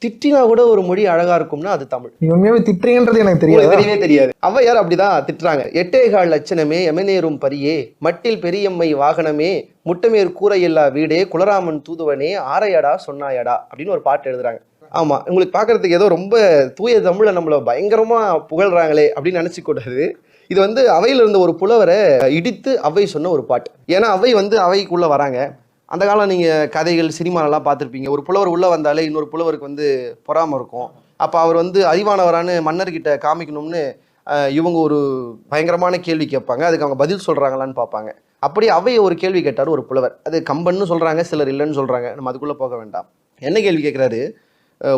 திட்டினா கூட ஒரு மொழி அழகா இருக்கும்னா அது தமிழ். நீங்க உண்மையாவே திட்டுறீங்கன்றது எனக்கு தெரியவே தெரியாது. ஔவையார் அப்படிதான் திட்டுறாங்க. எட்டேகால் லட்சணமே எமனேறும் பரியே, மட்டில் பெரியம்மை வாகனமே, முட்டமேற் கூரையில்லா வீடே, குலராமன் தூதுவனே, ஆரையடா சொன்னாயடா அப்படின்னு ஒரு பாட்டு எழுதுறாங்க. ஆமா, உங்களுக்கு பாக்குறதுக்கு ஏதோ ரொம்ப தூய தமிழ நம்மள பயங்கரமா புகழ்றாங்களே அப்படின்னு நினைச்சு கூடாது. இது அவையில இருந்த ஒரு புலவரை இடித்து அவை சொன்ன ஒரு பாட்டு. ஏன்னா அவை அவைக்குள்ள வராங்க. அந்த காலம் நீங்க கதைகள் சினிமாலாம் பார்த்துருப்பீங்க. ஒரு புலவர் உள்ள வந்தாலே இன்னொரு புலவருக்கு பொறாம இருக்கும். அப்ப அவர் அறிவானவரானு மன்னர்கிட்ட காமிக்கணும்னு இவங்க ஒரு பயங்கரமான கேள்வி கேட்பாங்க. அதுக்கு அவங்க பதில் சொல்றாங்களான்னு பார்ப்பாங்க. அப்படி அவை ஒரு கேள்வி கேட்டார் ஒரு புலவர். அது கம்பன்னு சொல்றாங்க, சிலர் இல்லைன்னு சொல்றாங்க. நம்ம அதுக்குள்ள போக வேண்டாம். என்ன கேள்வி கேட்கிறாரு?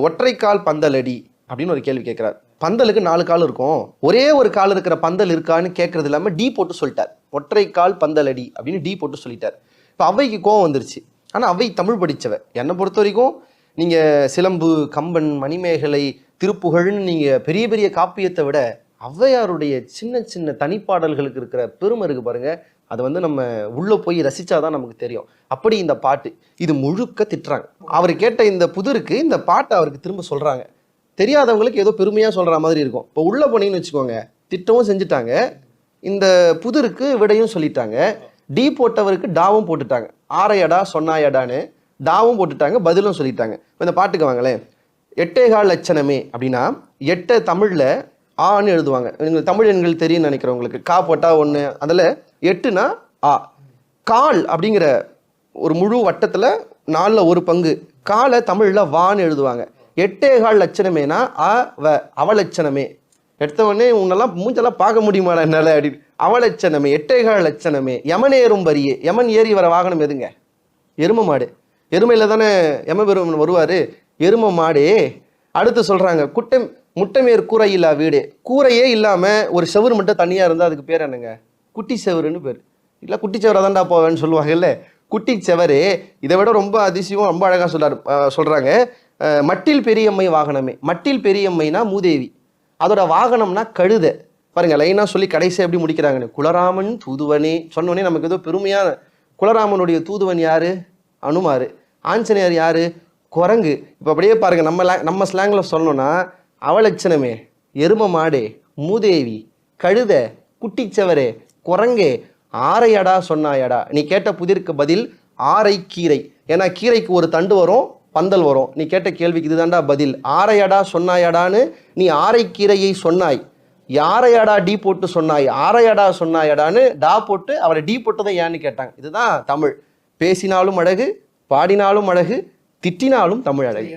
ஒற்றைக்கால் பந்தலடி அப்படின்னு ஒரு கேள்வி கேட்கிறார். பந்தலுக்கு 4 கால் இருக்கும், ஒரே ஒரு கால் இருக்கிற பந்தல் இருக்கான்னு கேட்கறது இல்லாம டி போட்டு சொல்லிட்டார். ஒற்றைக்கால் பந்தலடி அப்படின்னு டி போட்டு சொல்லிட்டார். இப்போ அவைக்கு கோவம் வந்துருச்சு. ஆனால் அவை தமிழ் படித்தவ. என்னை பொறுத்த வரைக்கும் நீங்கள் சிலம்பு, கம்பன், மணிமேகலை, திருப்புகழ்னு நீங்கள் பெரிய பெரிய காப்பியத்தை விட ஔவையாருடைய சின்ன சின்ன தனிப்பாடல்களுக்கு இருக்கிற பெருமை இருக்கு பாருங்க. அது நம்ம உள்ளே போய் ரசிச்சாதான் நமக்கு தெரியும். அப்படி இந்த பாட்டு இது முழுக்க திட்டுறாங்க. அவர் கேட்ட இந்த புதிருக்கு இந்த பாட்டை அவருக்கு திரும்ப சொல்கிறாங்க. தெரியாதவங்களுக்கு ஏதோ பெருமையாக சொல்கிற மாதிரி இருக்கும். இப்போ உள்ளே போனீங்கன்னு வச்சுக்கோங்க, திட்டவும் செஞ்சுட்டாங்க, இந்த புதிருக்கு விடையும் சொல்லிட்டாங்க, டி போட்டவருக்கு டாவும் போட்டுட்டாங்க. ஆரையடா சொன்னாயடான்னு டாவும் போட்டுட்டாங்க, பதிலும் சொல்லிட்டாங்க. இப்போ இந்த பாட்டுக்கு வாங்களேன். எட்டேகால் லட்சணமே அப்படின்னா 8 தமிழில் ஆன்னு எழுதுவாங்க. தமிழ் எண்கள் தெரியும்னு நினைக்கிறவங்களுக்கு கா போட்டால் 1, அதில் 8னா ஆ. கால் அப்படிங்கிற ஒரு முழு வட்டத்தில் 4ல் ஒரு பங்கு காலை தமிழில் வான்னு எழுதுவாங்க. எட்டேகால் லட்சணமேனா அ வ அவலட்சணமே. எடுத்தவொடனே உன்னெல்லாம் மூஞ்செல்லாம் பார்க்க முடியுமாடா என்னால் அப்படின்னு. அவலட்சணமே, எட்டேகால் லட்சணமே, யமனேறும் பரியே. யமன் ஏறி வர வாகனம் எதுங்க? எரும மாடு. எருமையில் தானே யமபெருமன் வருவார். எரும மாடே. அடுத்து சொல்கிறாங்க முட்டமேற் கூரையில்லா வீடு. கூரையே இல்லாமல் ஒரு செவுரு மட்டும் தனியாக இருந்தால் அதுக்கு பேர் என்னங்க? குட்டி செவருன்னு பேர். இல்லை குட்டி செவரை தான்டா போவேன்னு சொல்லுவாங்கல்ல. குட்டி செவரே. இதை விட ரொம்ப அதிசயம், ரொம்ப அழகாக சொல்கிறாங்க. மட்டில் பெரியம்மை வாகனமே. மட்டில் பெரியம்மைனா மூதேவி, அதோட வாகனம்னா கழுதை. பாருங்க லைனாக சொல்லி கடைசி எப்படி முடிக்கிறாங்கன்னு. குலராமன் தூதுவனே சொன்னோடனே நமக்கு ஏதோ பெருமையான. குலராமனுடைய தூதுவன் யாரு? அனுமார். ஆஞ்சநேயர் யாரு? குரங்கு. இப்போ அப்படியே பாருங்க, நம்ம ஸ்லாங்கில் சொல்லணும்னா அவலட்சணமே, எரும மாடே, மூதேவி, கழுதை, குட்டிச்சவரே, குரங்கே, ஆரையடா சொன்னாயடா. நீ கேட்ட புதிருக்கு பதில் ஆரை கீரை. ஏன்னா கீரைக்கு ஒரு தண்டு வரும், பந்தல் வரும். நீ கேட்ட கேள்விக்கு இதுதான்டா பதில். ஆரையடா சொன்னாயடான்னு நீ ஆரைக்கீரையை சொன்னாய். யாரையடா டி போட்டு சொன்னாய்? ஆரையடா சொன்னாயடான்னு டா போட்டு அவரை டி போட்டதை ஏன்னு கேட்டாங்க. இதுதான் தமிழ். பேசினாலும் அழகு, பாடினாலும் அழகு, திட்டினாலும் தமிழ் அழகு.